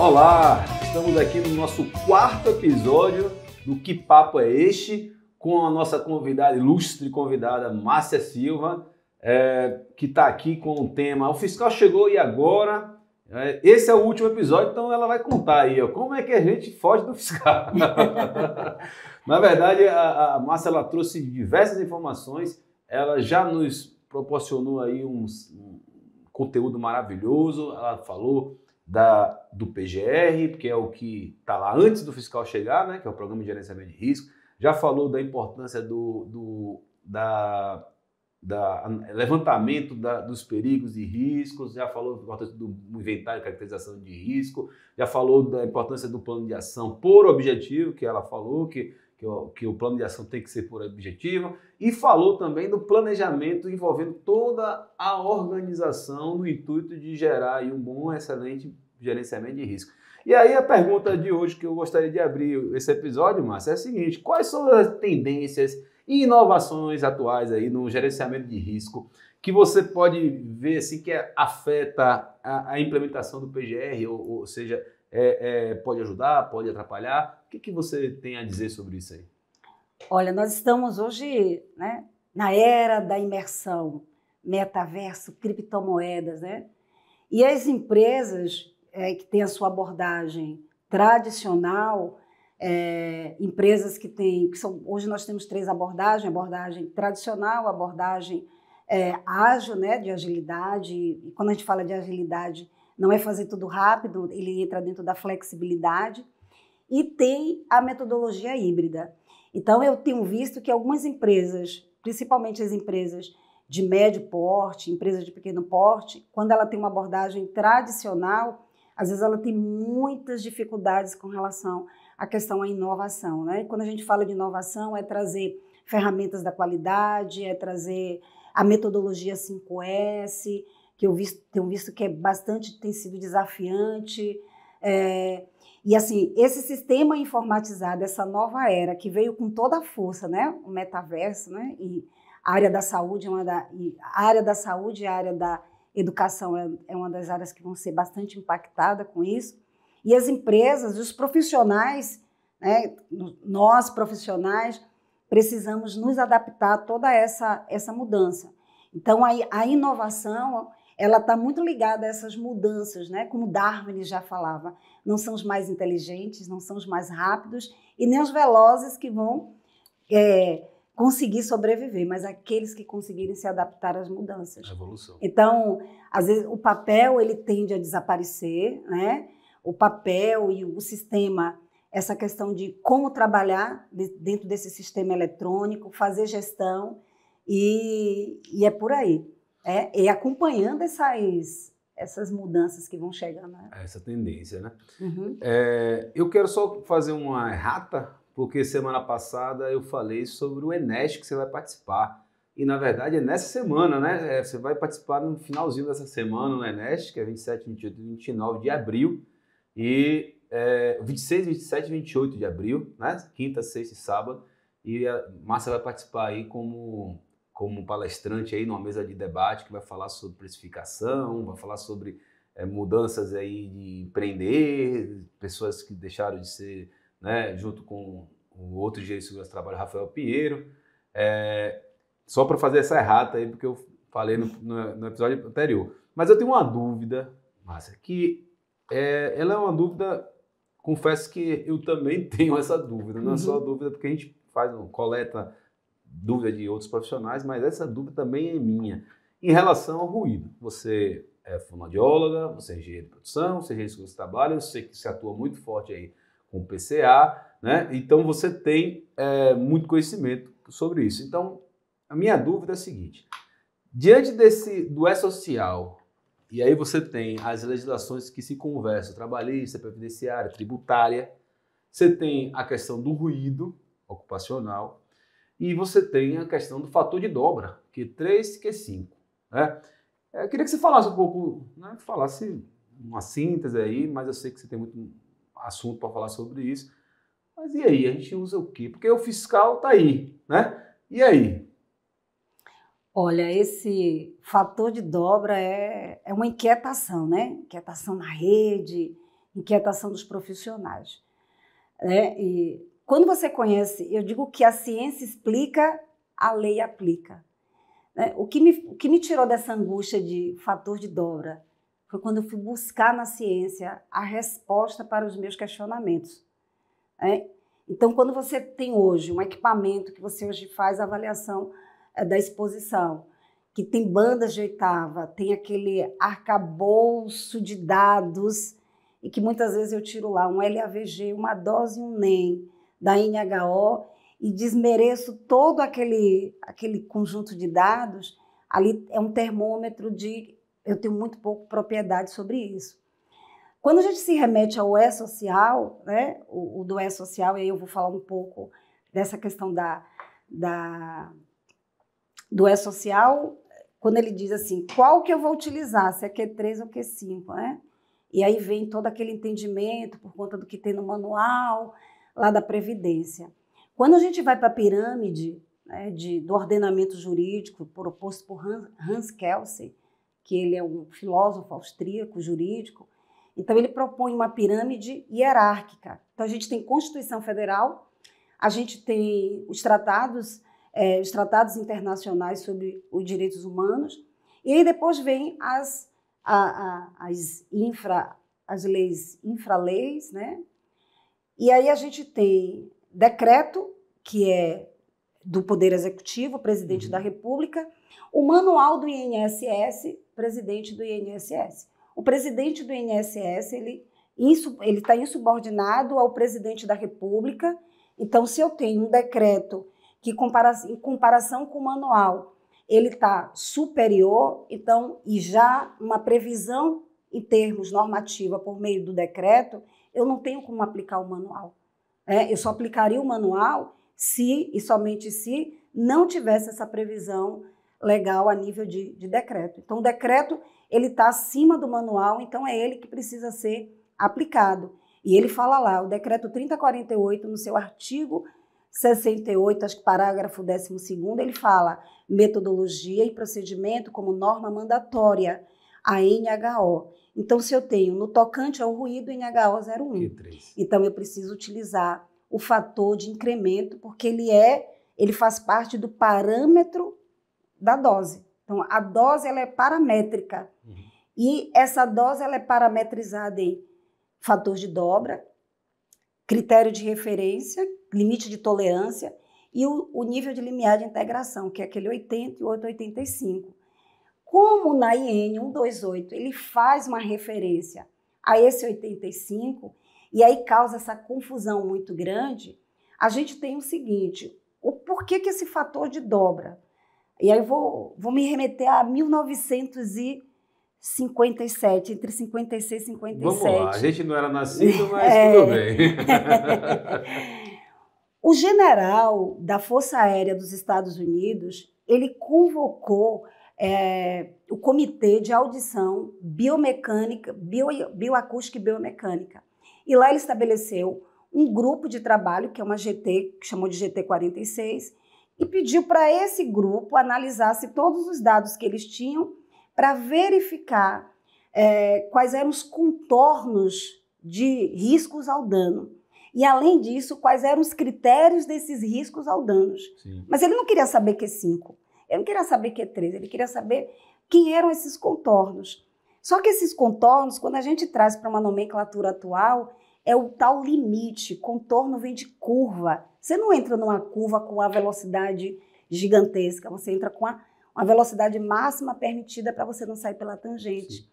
Olá, estamos aqui no nosso quarto episódio do Que Papo é Este, com a nossa convidada, ilustre convidada, Márcia Silva, que está aqui com o tema O Fiscal Chegou e Agora? Esse é o último episódio, então ela vai contar aí, ó, como é que a gente foge do fiscal. Na verdade, a Márcia ela trouxe diversas informações, ela já nos proporcionou aí um conteúdo maravilhoso, ela falou do PGR, que é o que está lá antes do fiscal chegar, né, que é o Programa de Gerenciamento de Risco, já falou da importância do levantamento dos perigos e riscos, já falou da importância do inventário e caracterização de risco, já falou da importância do plano de ação por objetivo, que ela falou que o plano de ação tem que ser por objetivo, e falou também do planejamento envolvendo toda a organização no intuito de gerar aí um bom, excelente gerenciamento de risco. E aí a pergunta de hoje que eu gostaria de abrir esse episódio, Márcia, é a seguinte: quais são as tendências e inovações atuais aí no gerenciamento de risco que você pode ver assim, que afeta a implementação do PGR, ou seja, pode ajudar, pode atrapalhar? O que você tem a dizer sobre isso aí? Olha, nós estamos hoje, né, na era da imersão, metaverso, criptomoedas, né? E as empresas que têm a sua abordagem tradicional, empresas hoje nós temos três abordagens: abordagem tradicional, abordagem ágil, né, de agilidade. E quando a gente fala de agilidade, não é fazer tudo rápido, ele entra dentro da flexibilidade. E tem a metodologia híbrida. Então, eu tenho visto que algumas empresas, principalmente as empresas de médio porte, empresas de pequeno porte, quando ela tem uma abordagem tradicional, às vezes ela tem muitas dificuldades com relação à questão à inovação, né? E quando a gente fala de inovação, é trazer ferramentas da qualidade, é trazer a metodologia 5S, que eu tenho visto que tem sido desafiante. E assim, esse sistema informatizado, essa nova era que veio com toda a força, né? O metaverso, né? E a área da saúde a área da educação é uma das áreas que vão ser bastante impactada com isso. E as empresas, os profissionais, né? Nós profissionais precisamos nos adaptar a toda essa mudança. Então a inovação, ela está muito ligada a essas mudanças, né? Como Darwin já falava, não são os mais inteligentes, não são os mais rápidos e nem os velozes que vão conseguir sobreviver, mas aqueles que conseguirem se adaptar às mudanças. A evolução. Então, às vezes, o papel ele tende a desaparecer, né? O papel e o sistema, essa questão de como trabalhar dentro desse sistema eletrônico, fazer gestão e é por aí. E acompanhando essas mudanças que vão chegando. Né? Essa tendência, né? Uhum. Eu quero só fazer uma errata, porque semana passada eu falei sobre o Enest que você vai participar. E, na verdade, é nessa semana, né? Você vai participar no finalzinho dessa semana no Enest, que é 27, 28 e 29 de abril. E 26, 27 e 28 de abril, né? Quinta, sexta e sábado. E a Márcia vai participar aí como palestrante aí numa mesa de debate que vai falar sobre precificação, vai falar sobre mudanças aí de empreender, pessoas que deixaram de ser, né, junto com o outro engenheiro de segurança do trabalho, Rafael Pinheiro. Só para fazer essa errata aí, porque eu falei no episódio anterior. Mas eu tenho uma dúvida, Márcia, que ela é uma dúvida, confesso que eu também tenho essa dúvida, não é só dúvida porque a gente coleta dúvida de outros profissionais, mas essa dúvida também é minha. Em relação ao ruído, você é fonoaudióloga, você é engenheiro de produção, você é engenheiro de segurança do trabalho, eu sei que você atua muito forte aí com o PCA, né? Então você tem muito conhecimento sobre isso. Então, a minha dúvida é a seguinte: diante do E-Social, e aí você tem as legislações que se conversam, trabalhista, previdenciária, tributária, você tem a questão do ruído ocupacional, e você tem a questão do fator de dobra, Q3 e Q5. Né? Eu queria que você falasse um pouco, né, falasse uma síntese aí, mas eu sei que você tem muito assunto para falar sobre isso. Mas e aí, a gente usa o quê? Porque o fiscal está aí, né? E aí? Olha, esse fator de dobra é uma inquietação, né? Inquietação na rede, inquietação dos profissionais. E quando você conhece, eu digo que a ciência explica, a lei aplica. O que me tirou dessa angústia de fator de dobra foi quando eu fui buscar na ciência a resposta para os meus questionamentos. Então, quando você tem hoje um equipamento que você hoje faz a avaliação da exposição, que tem bandas de oitava, tem aquele arcabouço de dados, e que muitas vezes eu tiro lá um LAVG, uma dose e um NEM da NHO, e desmereço todo aquele conjunto de dados, ali é um termômetro eu tenho muito pouco propriedade sobre isso. Quando a gente se remete ao E-Social, o do E-Social, e aí eu vou falar um pouco dessa questão do E-Social, quando ele diz assim, qual que eu vou utilizar, se é Q3 ou Q5, E aí vem todo aquele entendimento por conta do que tem no manual, lá da Previdência. Quando a gente vai para a pirâmide do ordenamento jurídico, proposto por Hans Kelsen, que ele é um filósofo austríaco jurídico, então ele propõe uma pirâmide hierárquica. Então a gente tem Constituição Federal, a gente tem os tratados internacionais sobre os direitos humanos, e aí depois vem as leis infraleis, E aí a gente tem decreto, que é do Poder Executivo, presidente da República, o manual do INSS, presidente do INSS. O presidente do INSS, ele está insubordinado ao presidente da República. Então, se eu tenho um decreto que, em comparação com o manual, ele está superior, então, e já uma previsão em termos normativa por meio do decreto, eu não tenho como aplicar o manual. Eu só aplicaria o manual se, e somente se, não tivesse essa previsão legal a nível de decreto. Então, o decreto ele está acima do manual, então é ele que precisa ser aplicado. E ele fala lá, o decreto 3048, no seu artigo 68, acho que parágrafo 12º, ele fala metodologia e procedimento como norma mandatória, a NHO. Então, se eu tenho no tocante ao ruído, NHO 01. Então, eu preciso utilizar o fator de incremento, porque ele faz parte do parâmetro da dose. Então, a dose ela é paramétrica. E essa dose ela é parametrizada em fator de dobra, critério de referência, limite de tolerância e o nível de limiar de integração, que é aquele 80 e 885. Como na IN 128 ele faz uma referência a esse 85 e aí causa essa confusão muito grande, a gente tem o seguinte, por que esse fator de dobra? E aí eu vou me remeter a 1957, entre 56 e 57. Vamos lá, a gente não era nascido, mas tudo bem. O general da Força Aérea dos Estados Unidos, ele convocou o Comitê de Audição Biomecânica, Bioacústica e Biomecânica. E lá ele estabeleceu um grupo de trabalho, que é uma GT, que chamou de GT46, e pediu para esse grupo analisasse todos os dados que eles tinham para verificar quais eram os contornos de riscos ao dano. E, além disso, quais eram os critérios desses riscos ao dano. Sim. Mas ele não queria saber Q5, ele não queria saber Q3, ele queria saber quem eram esses contornos. Só que esses contornos, quando a gente traz para uma nomenclatura atual, é o tal limite. Contorno vem de curva. Você não entra numa curva com a velocidade gigantesca, você entra com a velocidade máxima permitida para você não sair pela tangente. Sim.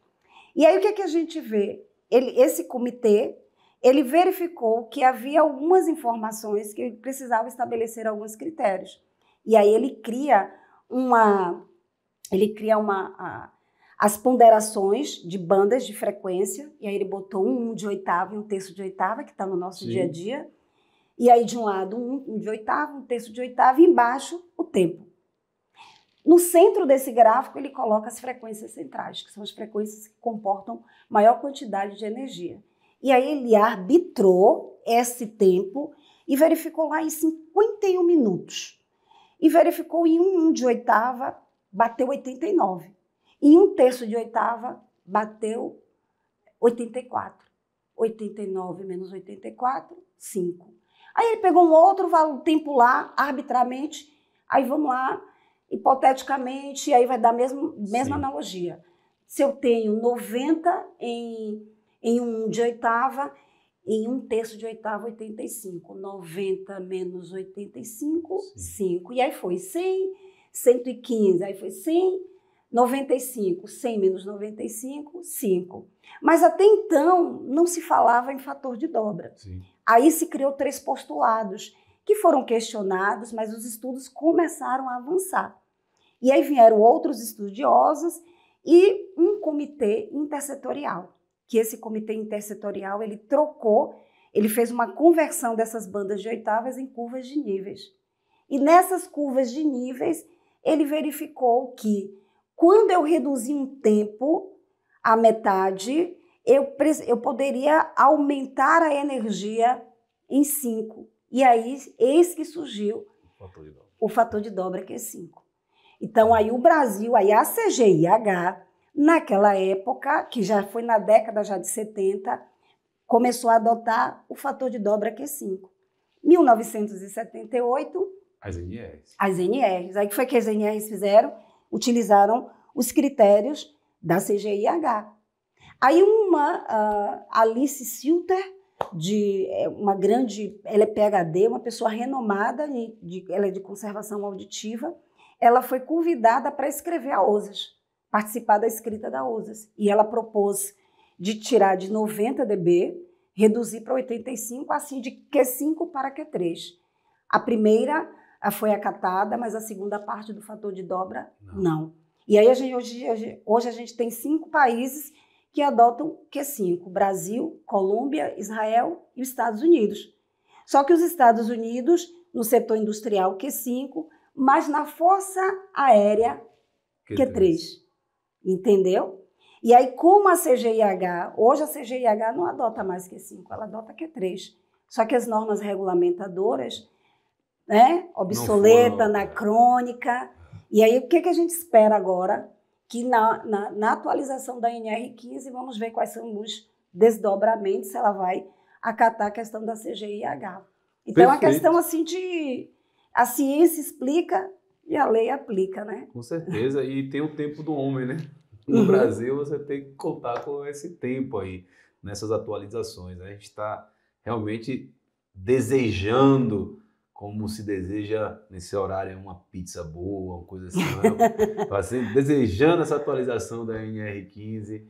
E aí o que a gente vê? Esse comitê, ele verificou que havia algumas informações que ele precisava estabelecer alguns critérios. E aí ele cria as ponderações de bandas de frequência, e aí ele botou um de oitava e um terço de oitava, que está no nosso Sim. dia a dia. E aí, de um lado, um de oitava, um terço de oitava, e embaixo, o tempo. No centro desse gráfico, ele coloca as frequências centrais, que são as frequências que comportam maior quantidade de energia. E aí ele arbitrou esse tempo e verificou lá em 51 minutos. E verificou em um de oitava, bateu 89. Em um terço de oitava, bateu 84. 89 menos 84, 5. Aí ele pegou um outro tempo lá, arbitrariamente, aí vamos lá, hipoteticamente, aí vai dar a mesma analogia. Se eu tenho 90 em 1 de oitava, em 1/3 de oitava, 85. 90 menos 85, 5. E aí foi 100, 115, aí foi 100, 95. 100 menos 95, 5. Mas até então não se falava em fator de dobra. Sim. Aí se criou 3 postulados que foram questionados, mas os estudos começaram a avançar. E aí vieram outros estudiosos e um comitê intersetorial, que esse comitê intersetorial ele fez uma conversão dessas bandas de oitavas em curvas de níveis. E nessas curvas de níveis, ele verificou que quando eu reduzi um tempo à metade, eu poderia aumentar a energia em 5. E aí, eis que surgiu o fator de dobra, que é 5. Então, aí o Brasil, aí a CGIH, naquela época, que já foi na década já de 70, começou a adotar o fator de dobra, que é 5. 1978... As NRs. As NRs. Aí o que foi que as NRs fizeram? Utilizaram os critérios da CGIH. Aí Alice Silter, ela é PhD, uma pessoa renomada, ela é de conservação auditiva, ela foi convidada para escrever a OSAS, participar da escrita da OSAS. E ela propôs de tirar de 90 dB, reduzir para 85, assim de Q5 para Q3. A primeira foi acatada, mas a segunda parte do fator de dobra, não. E aí hoje a gente tem 5 países que adotam Q5, Brasil, Colômbia, Israel e os Estados Unidos. Só que os Estados Unidos, no setor industrial, Q5, mas na força aérea, Q3. Entendeu? E aí, como a CGIH, hoje a CGIH não adota mais Q5, ela adota Q3. Só que as normas regulamentadoras, né, obsoleta, anacrônica. E aí, o que a gente espera agora? Que na atualização da NR15, vamos ver quais são os desdobramentos, se ela vai acatar a questão da CGIH. Então, é uma questão assim de... A ciência explica e a lei aplica, né? Com certeza, e tem o tempo do homem, né? No Brasil, você tem que contar com esse tempo aí, nessas atualizações. A gente está realmente desejando, como se deseja nesse horário, uma pizza boa, uma coisa assim. Né? Desejando essa atualização da NR15,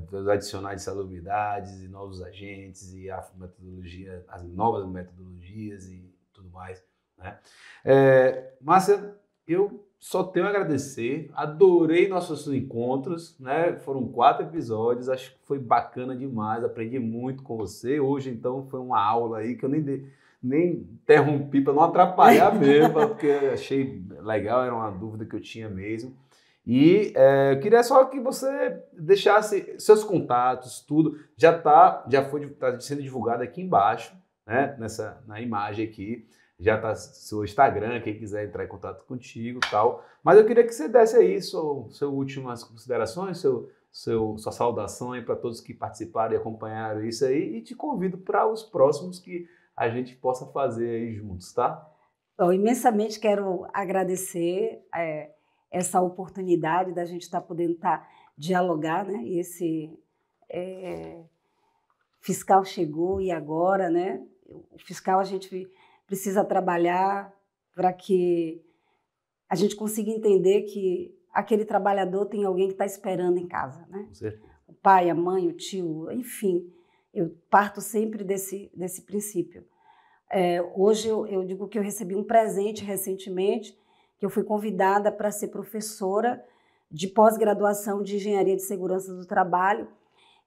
dos adicionais de salubridades e novos agentes, e a metodologia, as novas metodologias e tudo mais. Né? Márcia, eu só tenho a agradecer, adorei nossos encontros, né? Foram 4 episódios, acho que foi bacana demais, aprendi muito com você. Hoje, então, foi uma aula aí que eu nem interrompi para não atrapalhar mesmo, porque achei legal, era uma dúvida que eu tinha mesmo. E eu queria só que você deixasse seus contatos, tudo, já tá sendo divulgado aqui embaixo, né? Na imagem aqui. Já está seu Instagram, quem quiser entrar em contato contigo e tal. Mas eu queria que você desse aí suas últimas considerações, sua saudação aí para todos que participaram e acompanharam isso aí, e te convido para os próximos que a gente possa fazer aí juntos, tá? Eu imensamente quero agradecer essa oportunidade da gente estar podendo dialogar, né? Esse fiscal chegou e agora, né? O fiscal a gente precisa trabalhar para que a gente consiga entender que aquele trabalhador tem alguém que está esperando em casa, né? Com certeza. O pai, a mãe, o tio, enfim. Eu parto sempre desse princípio. Hoje eu digo que eu recebi um presente recentemente, que eu fui convidada para ser professora de pós-graduação de Engenharia de Segurança do Trabalho,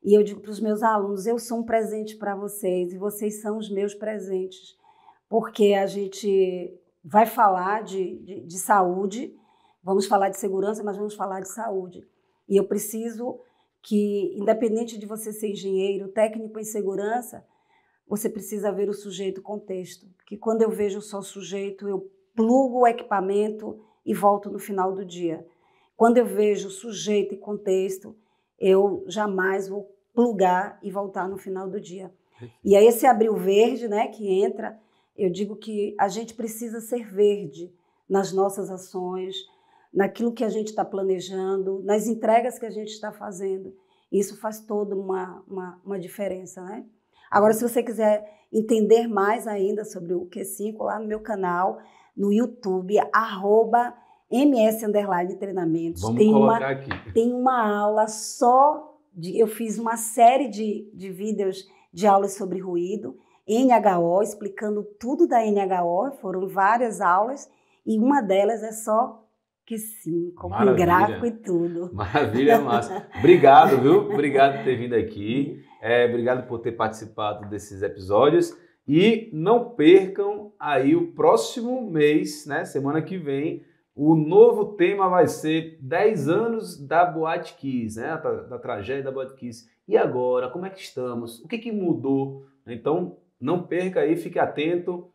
e eu digo para os meus alunos, eu sou um presente para vocês e vocês são os meus presentes. Porque a gente vai falar de saúde, vamos falar de segurança, mas vamos falar de saúde. E eu preciso que, independente de você ser engenheiro, técnico em segurança, você precisa ver o sujeito contexto. Porque quando eu vejo só o sujeito, eu plugo o equipamento e volto no final do dia. Quando eu vejo sujeito e contexto, eu jamais vou plugar e voltar no final do dia. E aí esse abril verde, né, que entra, eu digo que a gente precisa ser verde nas nossas ações, naquilo que a gente está planejando, nas entregas que a gente está fazendo. Isso faz toda uma diferença, né? Agora, se você quiser entender mais ainda sobre o Q5, lá no meu canal, no YouTube, @ms_treinamentos. Vamos colocar aqui. Tem uma aula só, eu fiz uma série de vídeos de aulas sobre ruído, NHO, explicando tudo da NHO, foram várias aulas, e uma delas é só Q5, com gráfico e tudo. Maravilha, Márcia. Obrigado, viu? Obrigado por ter vindo aqui. Obrigado por ter participado desses episódios. E não percam aí o próximo mês, né? Semana que vem, o novo tema vai ser 10 anos da Boate Kiss, né? Da tragédia da Boate Kiss. E agora, como é que estamos? O que mudou? Então, não perca aí, fique atento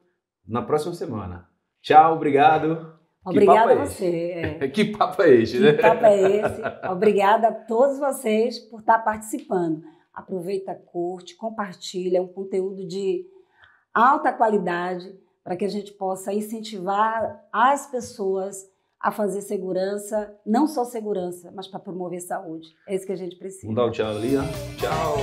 na próxima semana. Tchau, obrigado. Obrigada a você. Que papo é este, né? Que papo é esse? Obrigada a todos vocês por estar participando. Aproveita, curte, compartilha, é um conteúdo de alta qualidade para que a gente possa incentivar as pessoas a fazer segurança, não só segurança, mas para promover saúde. É isso que a gente precisa. Vamos dar um tchau ali, ó. Tchau!